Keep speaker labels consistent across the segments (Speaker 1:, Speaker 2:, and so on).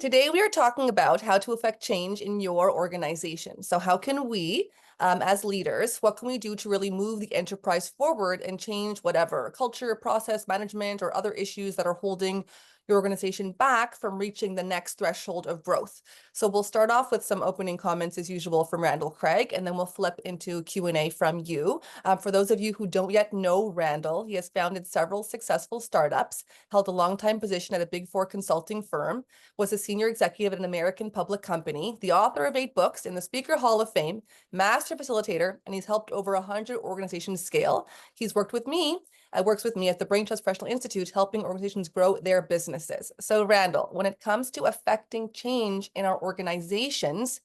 Speaker 1: Today, we are talking about how to affect change in your organization. So, how can we, as leaders, what can we do to really move the enterprise forward and change whatever culture, process, management, or other issues that are holding your organization back from reaching the next threshold of growth? So, we'll start off with some opening comments as usual from Randall Craig, and then we'll flip into Q&A from you. For those of you who don't yet know Randall, he has founded several successful startups, held a long-time position at a Big Four consulting firm, was a senior executive at an American public company, the author of 8 books, in the Speaker Hall of Fame, master facilitator, and he's helped over 100 organizations scale. He's worked with me, works with me at the Brain Trust Professional Institute, helping organizations grow their businesses. So, Randall, when it comes to affecting change in our organizations,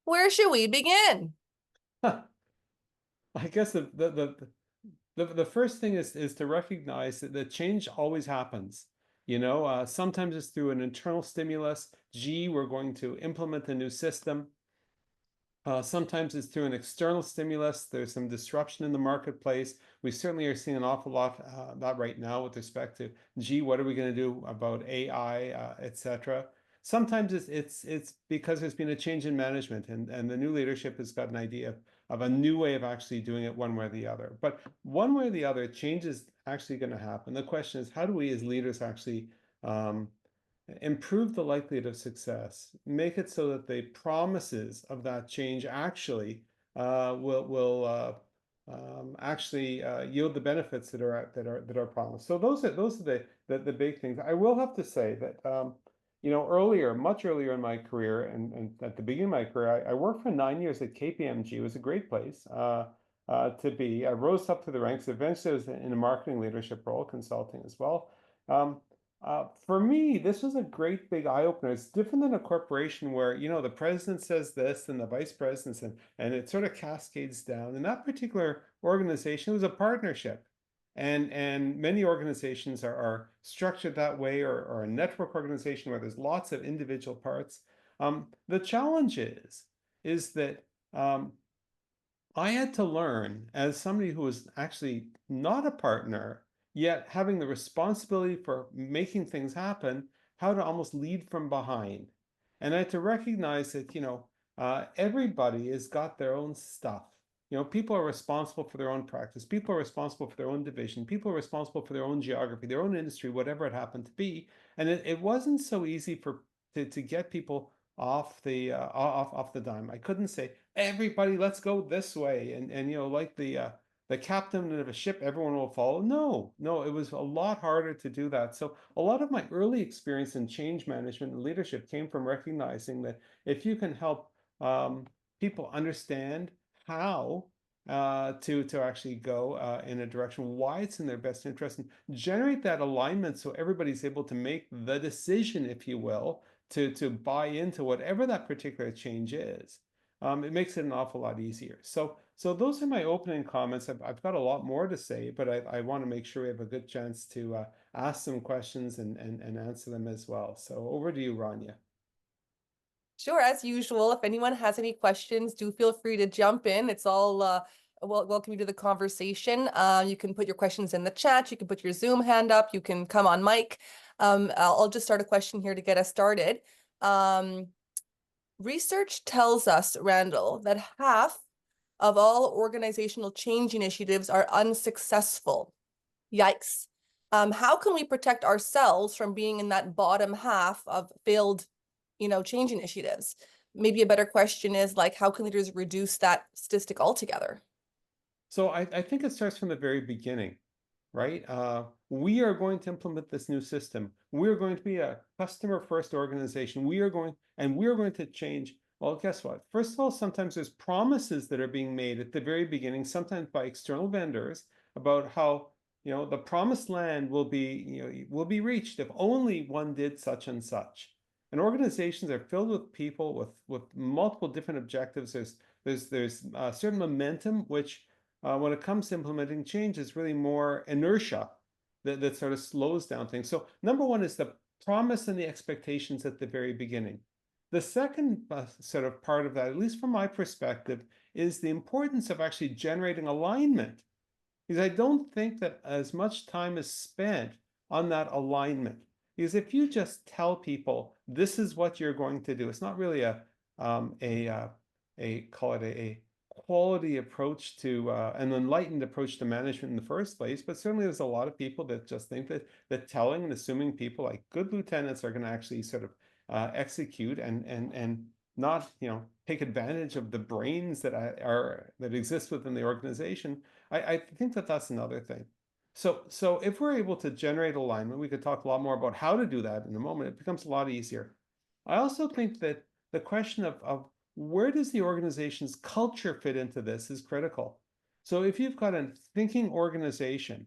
Speaker 1: where should we begin?
Speaker 2: I guess the first thing is to recognize that the change always happens. Sometimes it's through an internal stimulus. Gee, we're going to implement a new system. Sometimes it's through an external stimulus. There's some disruption in the marketplace. We certainly are seeing an awful lot that right now with respect to, gee, what are we going to do about AI, etc. Sometimes it's because there's been a change in management and the new leadership has got an idea of a new way of actually doing it one way or the other. But one way or the other, change is actually going to happen. The question is, how do we as leaders actually improve the likelihood of success, make it so that the promises of that change actually will actually yield the benefits that are promised. So those are the big things. I will have to say that much earlier in my career, and at the beginning of my career, I worked for 9 years at KPMG. It was a great place to be. I rose up to the ranks. Eventually, I was in a marketing leadership role, consulting as well. Um, for me, this was a great big eye opener. It's different than a corporation where, the president says this and the vice president and it sort of cascades down. In that particular organization, it was a partnership. And many organizations are structured that way, or a network organization where there's lots of individual parts. The challenge is that I had to learn, as somebody who was actually not a partner, yet having the responsibility for making things happen, how to almost lead from behind. And I had to recognize that, everybody has got their own stuff. People are responsible for their own practice. People are responsible for their own division. People are responsible for their own geography, their own industry, whatever it happened to be. And it wasn't so easy to get people off the dime. I couldn't say, everybody, let's go this way, and like the captain of a ship, everyone will follow. No, it was a lot harder to do that. So a lot of my early experience in change management and leadership came from recognizing that if you can help people understand how to actually go in a direction, why it's in their best interest, and generate that alignment so everybody's able to make the decision, if you will, to buy into whatever that particular change is. It makes it an awful lot easier. So those are my opening comments. I've got a lot more to say, but I want to make sure we have a good chance to ask some questions and answer them as well. So over to you, Rania.
Speaker 1: Sure, as usual, if anyone has any questions, do feel free to jump in. It's all welcome you to the conversation. You can put your questions in the chat. You can put your Zoom hand up. You can come on mic. I'll just start a question here to get us started. Research tells us, Randall, that half of all organizational change initiatives are unsuccessful. Yikes. How can we protect ourselves from being in that bottom half of failed change initiatives? Maybe a better question is like, how can leaders reduce that statistic altogether?
Speaker 2: So I think it starts from the very beginning, right? We are going to implement this new system. We're going to be a customer-first organization. We are going to change. Well, guess what? First of all, sometimes there's promises that are being made at the very beginning, sometimes by external vendors, about how the promised land will be reached if only one did such and such. And organizations are filled with people with multiple different objectives. There's certain momentum, which when it comes to implementing change is really more inertia that sort of slows down things. So number one is the promise and the expectations at the very beginning. The second sort of part of that, at least from my perspective, is the importance of actually generating alignment. Because I don't think that as much time is spent on that alignment. Because if you just tell people this is what you're going to do, it's not really a call it a quality approach to an enlightened approach to management in the first place. But certainly there's a lot of people that just think that telling and assuming people like good lieutenants are going to actually sort of execute and not take advantage of the brains that exist within the organization. I think that that's another thing. So if we're able to generate alignment, we could talk a lot more about how to do that in a moment. It becomes a lot easier. I also think that the question of where does the organization's culture fit into this is critical. So if you've got a thinking organization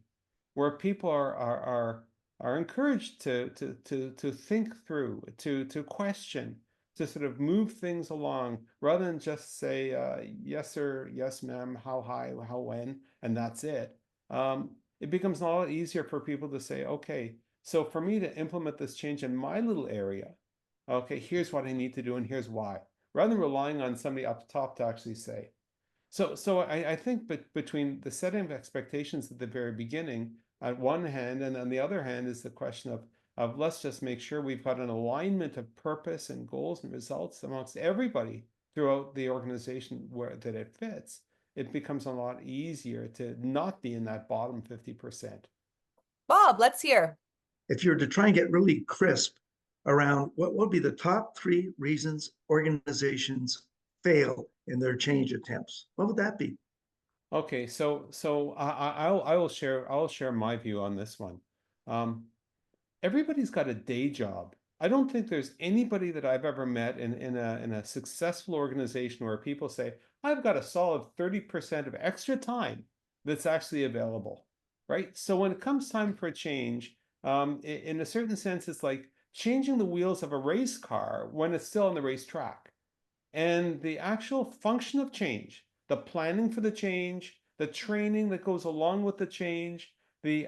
Speaker 2: where people are encouraged to think through, to question, to sort of move things along, rather than just say yes sir, yes ma'am, how high, how when, and that's it. It becomes a lot easier for people to say, okay, so for me to implement this change in my little area, okay, here's what I need to do and here's why, rather than relying on somebody up top to actually say. So I think between the setting of expectations at the very beginning, on one hand, and on the other hand is the question of let's just make sure we've got an alignment of purpose and goals and results amongst everybody throughout the organization where that it fits. It becomes a lot easier to not be in that bottom 50%.
Speaker 1: Bob, let's hear.
Speaker 3: If you were to try and get really crisp around what would be the top 3 reasons organizations fail in their change attempts, what would that be?
Speaker 2: Okay, so I will share my view on this one. Um, Everybody's got a day job. I don't think there's anybody that I've ever met in a successful organization where people say, I've got a solid 30% of extra time that's actually available, right? So when it comes time for a change, in a certain sense, it's like changing the wheels of a race car when it's still on the racetrack. And the actual function of change, the planning for the change, the training that goes along with the change, the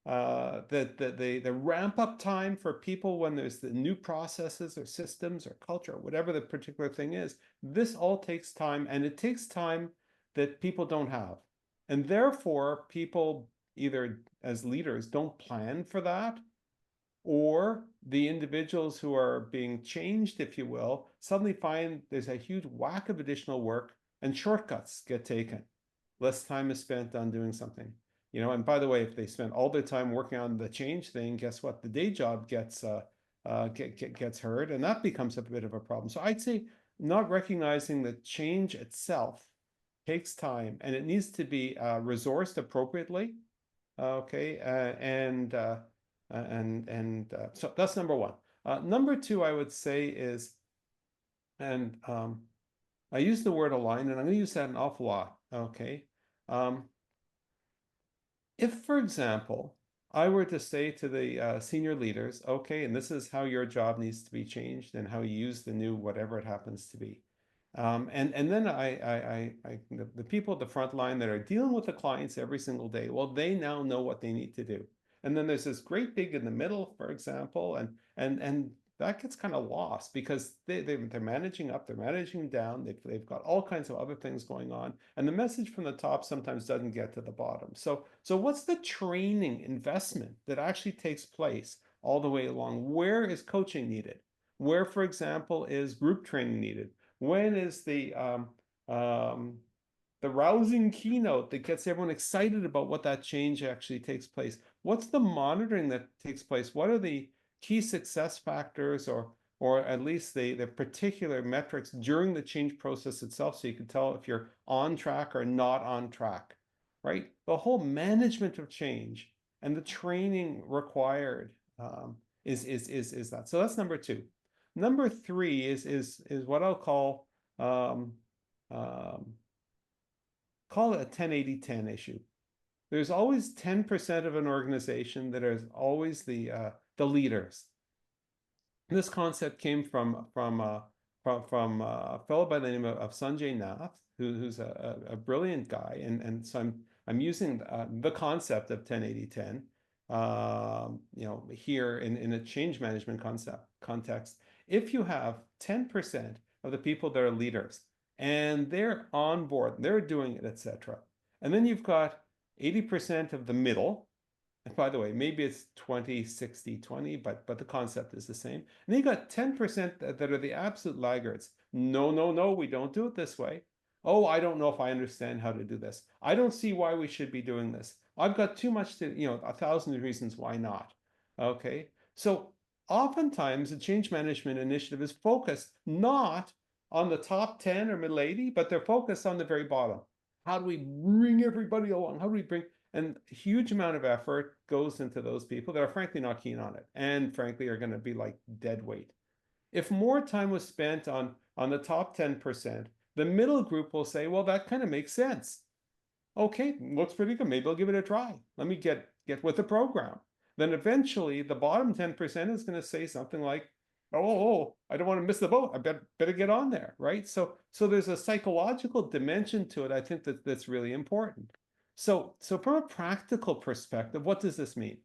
Speaker 2: the ramp up time for people when there's the new processes or systems or culture or whatever the particular thing is, this all takes time, and it takes time that people don't have. And therefore, people either as leaders don't plan for that, or the individuals who are being changed, if you will, suddenly find there's a huge whack of additional work and shortcuts get taken. Less time is spent on doing something. And by the way, if they spend all their time working on the change thing, guess what? The day job gets hurt, and that becomes a bit of a problem. So I'd say not recognizing that change itself takes time and it needs to be resourced appropriately. Okay, so that's number one. Number two, I would say is, and I use the word align, and I'm going to use that an awful lot. Okay, if, for example, I were to say to the senior leaders, okay, and this is how your job needs to be changed and how you use the new whatever it happens to be. And then the people at the front line that are dealing with the clients every single day, well, they now know what they need to do. And then there's this great big in the middle, for example, and that gets kind of lost because they're managing up, they're managing down, they've got all kinds of other things going on, and the message from the top sometimes doesn't get to the bottom. So what's the training investment that actually takes place all the way along? Where is coaching needed? Where, for example, is group training needed? When is the rousing keynote that gets everyone excited about what that change actually takes place? What's the monitoring that takes place? What are the key success factors, or at least the particular metrics during the change process itself, so you can tell if you're on track or not on track, right? The whole management of change and the training required is that. So that's number two. Number three is what I'll um, call it a 10-80-10 issue. There's always 10% of an organization that is always the leaders. This concept came from a fellow by the name of Sanjay Nath, who's a brilliant guy, and so I'm using the concept of 10-80-10 here in a change management context. If you have 10% of the people that are leaders and they're on board, they're doing it, etc., and then you've got 80% of the middle, And by the way, maybe it's 20, 60, 20, but the concept is the same. And then you got 10% that are the absolute laggards. No, no, no, we don't do it this way. Oh, I don't know if I understand how to do this. I don't see why we should be doing this. I've got too much to, 1,000 reasons why not. Okay. So oftentimes the change management initiative is focused not on the top 10 or middle 80, but they're focused on the very bottom. How do we bring everybody along? How do we bring, and a huge amount of effort goes into those people that are frankly not keen on it and frankly are going to be like dead weight. If more time was spent on the top 10%, the middle group will say, well, that kind of makes sense. Okay, looks pretty good. Maybe I'll give it a try. Let me get with the program. Then eventually the bottom 10% is going to say something like, oh, I don't want to miss the boat. I better get on there, right? So there's a psychological dimension to it. I think that's really important. So from a practical perspective, what does this mean?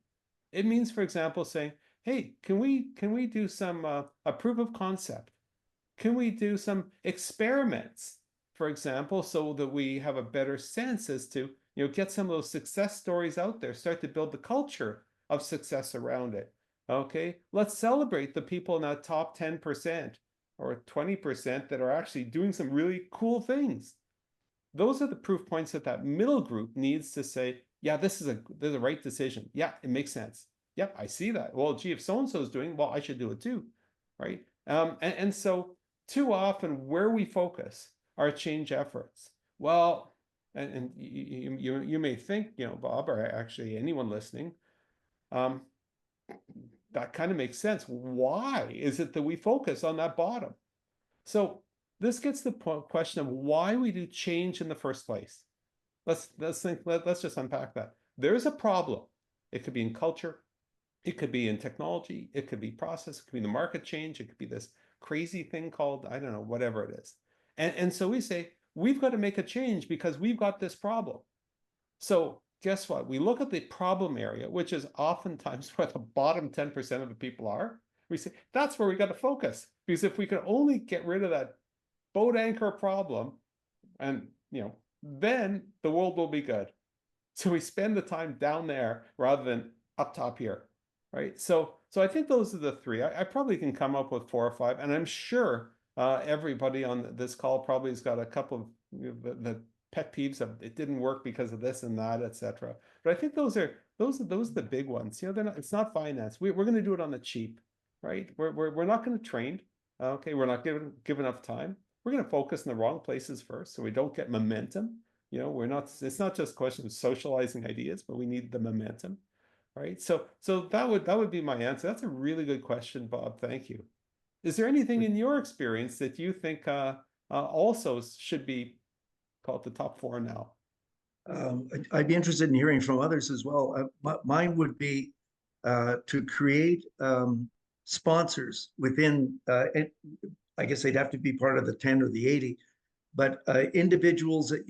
Speaker 2: It means, for example, saying, hey, can we do some a proof of concept? Can we do some experiments, for example, so that we have a better sense as to, get some of those success stories out there, start to build the culture of success around it. Okay, let's celebrate the people in that top 10% or 20% that are actually doing some really cool things. Those are the proof points that that middle group needs to say, yeah, this is the right decision. Yeah, it makes sense. Yep, I see that. Well, gee, if so-and-so is doing, well, I should do it too, right? And so too often where we focus our change efforts, well, and you may think, Bob, or actually anyone listening, um, that kind of makes sense. Why is it that we focus on that bottom? So this gets the question of why we do change in the first place. Let's just unpack that. There's a problem. It could be in culture, it could be in technology, it could be process, it could be the market change, it could be this crazy thing called, I don't know, whatever it is. And so we say, we've got to make a change because we've got this problem. So guess what? We look at the problem area, which is oftentimes where the bottom 10% of the people are. We say, that's where we got to focus. Because if we could only get rid of that boat anchor problem, and then the world will be good. So we spend the time down there rather than up top here, right? So I think those are the three. I probably can come up with 4 or 5, and I'm sure everybody on this call probably has got a couple of the pet peeves of it didn't work because of this and that, etc. But I think those are the big ones. They're not, it's not finance. We're going to do it on the cheap, right? We're not going to train. Okay, we're not give enough time. We're going to focus in the wrong places first, so we don't get momentum. We're not. It's not just a question of socializing ideas, but we need the momentum, right? So that would be my answer. That's a really good question, Bob. Thank you. Is there anything in your experience that you think also should be called the top 4 now?
Speaker 3: I'd be interested in hearing from others as well. Mine would be to create sponsors within, I guess they'd have to be part of the 10 or the 80, but individuals that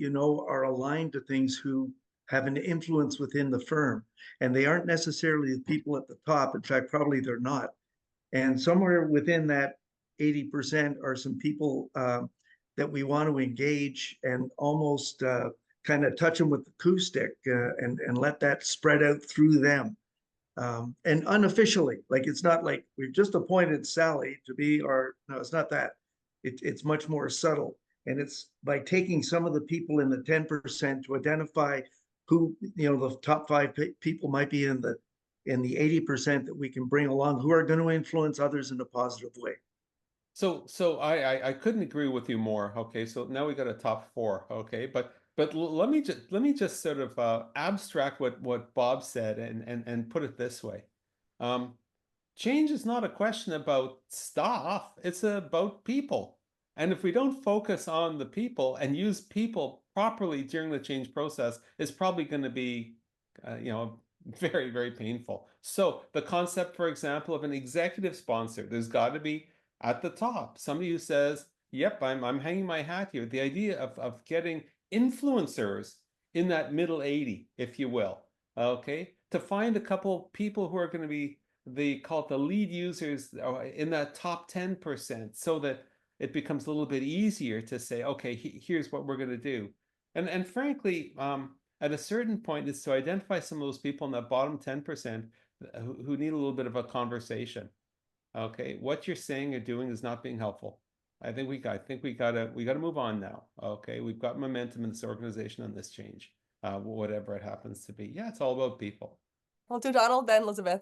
Speaker 3: are aligned to things who have an influence within the firm. And they aren't necessarily the people at the top. In fact, probably they're not. And somewhere within that 80% are some people that we want to engage and almost kind of touch them with the coup stick and let that spread out through them. And unofficially, like it's not like we've just appointed Sally to be no, it's not that. It's much more subtle. And it's by taking some of the people in the 10% to identify who, the top 5 people might be in the 80% that we can bring along who are going to influence others in a positive way.
Speaker 2: So I couldn't agree with you more. Okay, so now we got a top 4. Okay, but let me just sort of abstract what Bob said and put it this way. Change is not a question about stuff, it's about people. And if we don't focus on the people and use people properly during the change process, it's probably going to be, very, very painful. So the concept, for example, of an executive sponsor, there's got to be at the top somebody who says, yep, I'm hanging my hat here. The idea of getting influencers in that middle 80, if you will, okay, to find a couple people who are going to be they call it the lead users in that top 10%, so that it becomes a little bit easier to say, okay, here's what we're going to do. And frankly, at a certain point, it's to identify some of those people in that bottom 10% who need a little bit of a conversation. Okay, what you're saying or doing is not being helpful. I think we gotta move on now. Okay, we've got momentum in this organization on this change, whatever it happens to be. Yeah, it's all about people.
Speaker 1: We'll do Donald, then Elizabeth.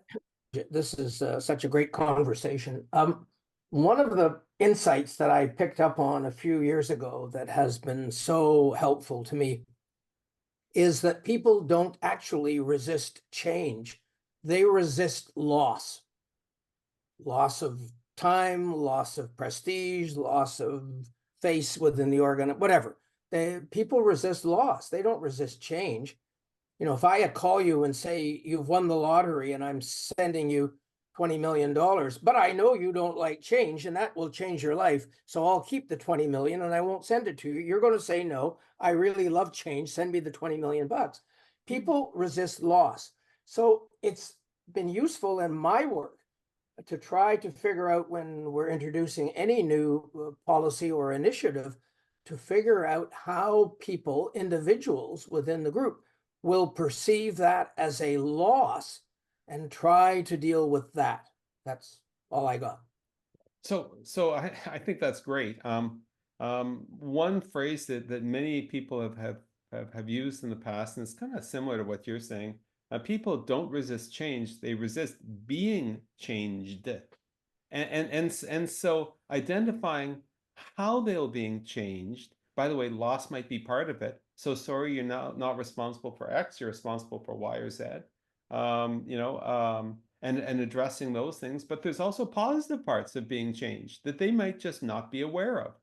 Speaker 4: This is such a great conversation. One of the insights that I picked up on a few years ago that has been so helpful to me is that people don't actually resist change. They resist loss. Loss of time, loss of prestige, loss of face within the organ, whatever. People resist loss. They don't resist change. You know, if I call you and say you've won the lottery and I'm sending you $20 million, but I know you don't like change and that will change your life. So I'll keep the 20 million and I won't send it to you. You're going to say, no, I really love change. Send me the 20 million bucks. People resist loss. So it's been useful in my work to try to figure out when we're introducing any new policy or initiative to figure out how people, individuals within the group, will perceive that as a loss and try to deal with that. That's all I got.
Speaker 2: So I think that's great. One phrase that many people have used in the past, and it's kind of similar to what you're saying. People don't resist change; they resist being changed. And so identifying how they're being changed. By the way, loss might be part of it. So sorry, you're not responsible for X. You're responsible for Y or Z. And addressing those things. But there's also positive parts of being changed that they might just not be aware of,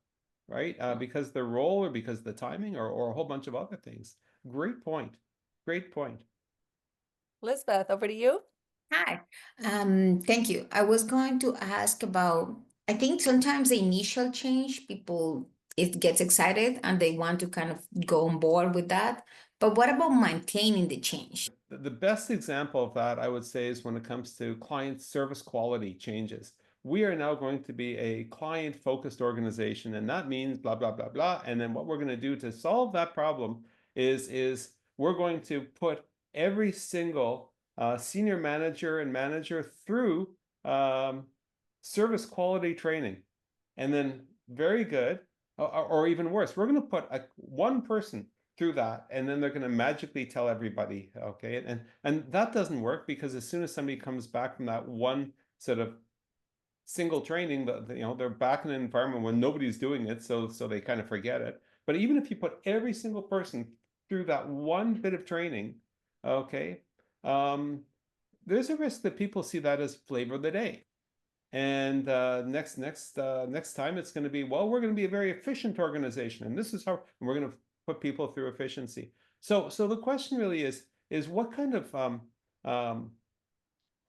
Speaker 2: right? Because their role or because of the timing or a whole bunch of other things. Great point. Great point.
Speaker 1: Elizabeth, over to you.
Speaker 5: Hi, thank you. I was going to ask about, I think sometimes the initial change, people, it gets excited and they want to kind of go on board with that. But what about maintaining the change?
Speaker 2: The best example of that, I would say, is when it comes to client service quality changes. We are now going to be a client-focused organization, and that means blah, blah, blah, blah. And then what we're going to do to solve that problem is we're going to put every single senior manager and manager through service quality training. And then very good, or even worse, we're going to put one person through that, and then they're going to magically tell everybody, okay? And that doesn't work, because as soon as somebody comes back from that one sort of single training, they're back in an environment when nobody's doing it, so they kind of forget it. But even if you put every single person through that one bit of training, okay, there's a risk that people see that as flavor of the day. And next time it's going to be, well, we're going to be a very efficient organization, and this is how, and we're going to put people through efficiency. So the question really is what kind of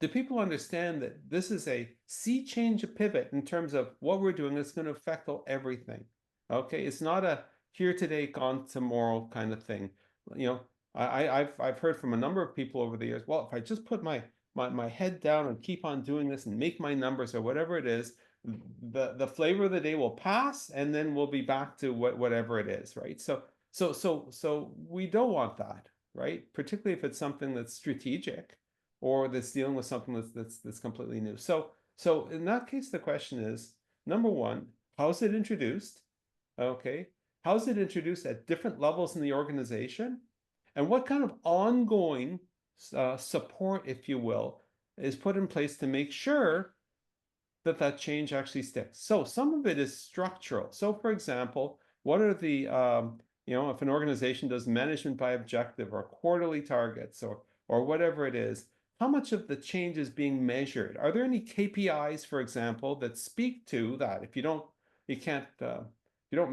Speaker 2: do people understand that this is a sea change, a pivot in terms of what we're doing that's going to affect everything? Okay, it's not a here today, gone tomorrow kind of thing. You know, I've heard from a number of people over the years, well, if I just put my head down and keep on doing this and make my numbers or whatever it is, the flavor of the day will pass, and then we'll be back to whatever it is, right? So we don't want that, right? Particularly if it's something that's strategic or that's dealing with something that's completely new. So in that case, the question is, number one, how's it introduced? Okay, how's it introduced at different levels in the organization? And what kind of ongoing support, if you will, is put in place to make sure that change actually sticks? So some of it is structural. So for example, what are the, if an organization does management by objective or quarterly targets or whatever it is, how much of the change is being measured? Are there any KPIs, for example, that speak to that? If you don't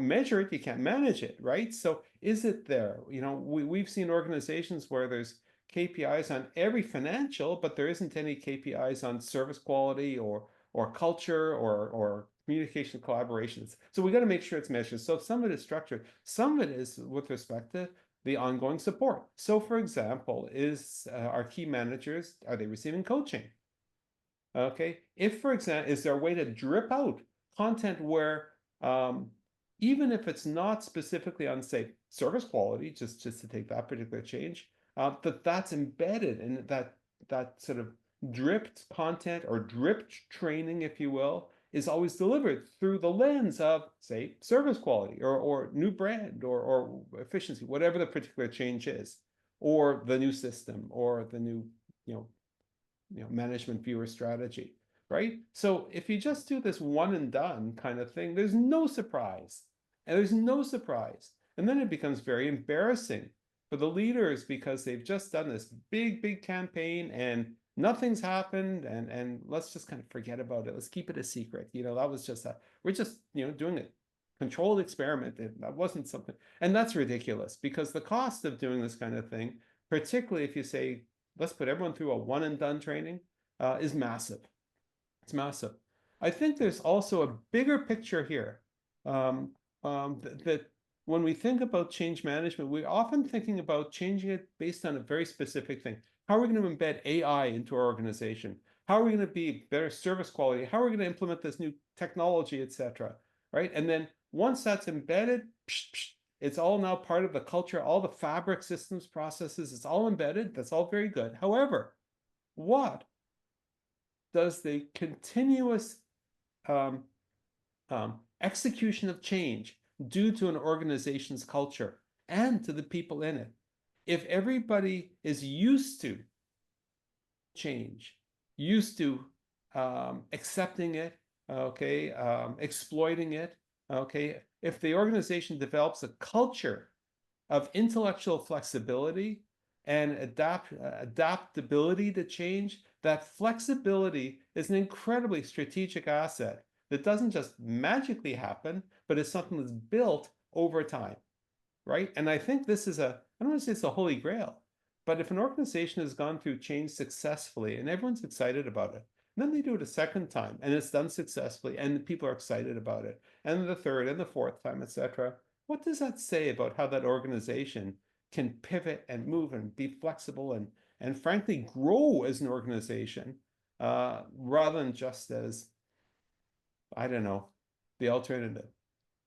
Speaker 2: measure it, you can't manage it, right? So is it there? We've seen organizations where there's KPIs on every financial, but there isn't any KPIs on service quality or culture or communication collaborations. So we got to make sure it's measured. So some of it is structured. Some of it is with respect to the ongoing support. So for example, our key managers, are they receiving coaching? Okay. If, for example, is there a way to drip out content where even if it's not specifically on, say, service quality, just to take that particular change, that's embedded in that sort of dripped content or dripped training, if you will, is always delivered through the lens of, say, service quality or new brand or efficiency, whatever the particular change is, or the new system or the new, management viewer strategy, right? So if you just do this one and done kind of thing, there's no surprise. And there's no surprise. And then it becomes very embarrassing for the leaders because they've just done this big campaign and nothing's happened, and let's just kind of forget about it. Let's keep it a secret. That was just we're just, doing a controlled experiment. That wasn't something, and that's ridiculous because the cost of doing this kind of thing, particularly if you say, let's put everyone through a one and done training, is massive. It's massive. I think there's also a bigger picture here, that when we think about change management, we're often thinking about changing it based on a very specific thing. How are we going to embed AI into our organization? How are we going to be better service quality? How are we going to implement this new technology, etc.? Right? And then once that's embedded, it's all now part of the culture, all the fabric systems, processes, it's all embedded. That's all very good. However, what does the continuous execution of change do to an organization's culture and to the people in it? If everybody is used to change, used to accepting it, okay, exploiting it, okay, if the organization develops a culture of intellectual flexibility and adaptability to change, that flexibility is an incredibly strategic asset that doesn't just magically happen, but is something that's built over time, right? And I think this is I don't want to say it's a holy grail, but if an organization has gone through change successfully and everyone's excited about it, then they do it a second time and it's done successfully and people are excited about it, and the third and the fourth time, etc. What does that say about how that organization can pivot and move and be flexible and frankly grow as an organization, rather than just as, I don't know, the alternative?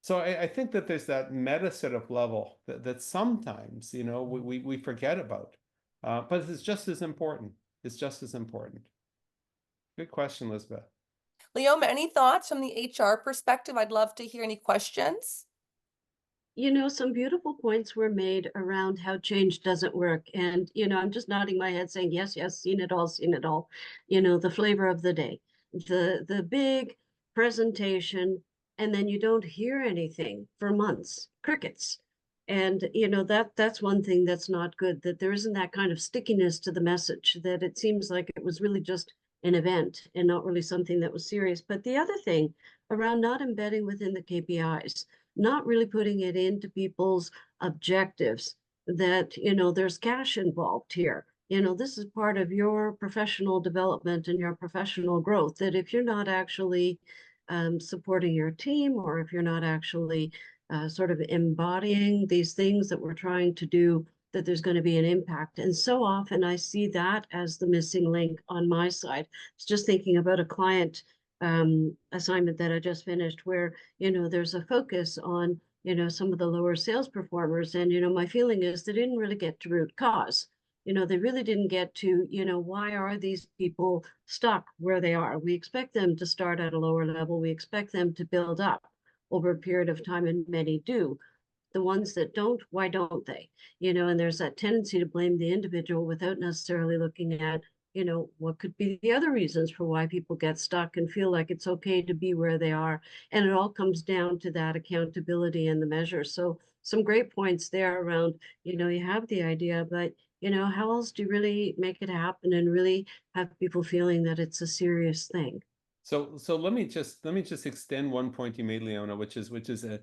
Speaker 2: So I think that there's that meta sort of level that sometimes, we forget about, but it's just as important. It's just as important. Good question, Elizabeth.
Speaker 1: Leoma, any thoughts from the HR perspective? I'd love to hear any questions.
Speaker 6: Some beautiful points were made around how change doesn't work. And, I'm just nodding my head saying, yes, seen it all, the flavor of the day, the big presentation, and then you don't hear anything for months, crickets. And, that's one thing that's not good, that there isn't that kind of stickiness to the message, that it seems like it was really just an event and not really something that was serious. But the other thing around not embedding within the KPIs, not really putting it into people's objectives, that, there's cash involved here. This is part of your professional development and your professional growth, that if you're not actually supporting your team, or if you're not actually sort of embodying these things that we're trying to do, that there's going to be an impact. And so often I see that as the missing link on my side. I was just thinking about a client assignment that I just finished where, there's a focus on, some of the lower sales performers. And, my feeling is they didn't really get to root cause. They really didn't get to, why are these people stuck where they are? We expect them to start at a lower level. We expect them to build up over a period of time, and many do. The ones that don't, why don't they? And there's that tendency to blame the individual without necessarily looking at, what could be the other reasons for why people get stuck and feel like it's okay to be where they are. And it all comes down to that accountability and the measure. So some great points there around, you have the idea, but how else do you really make it happen and really have people feeling that it's a serious thing?
Speaker 2: So let me just extend one point you made, Leona, which is a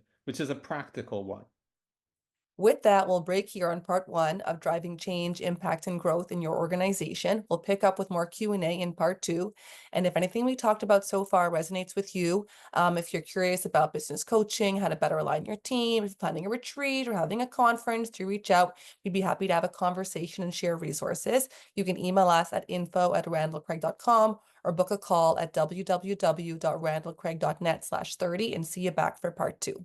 Speaker 2: practical one.
Speaker 1: With that, we'll break here on part 1 of driving change, impact, and growth in your organization. We'll pick up with more Q&A in part 2. And if anything we talked about so far resonates with you, if you're curious about business coaching, how to better align your team, if you're planning a retreat or having a conference, do reach out. We'd be happy to have a conversation and share resources. You can email us at info@randallcraig.com or book a call at www.randallcraig.net/30 and see you back for part 2.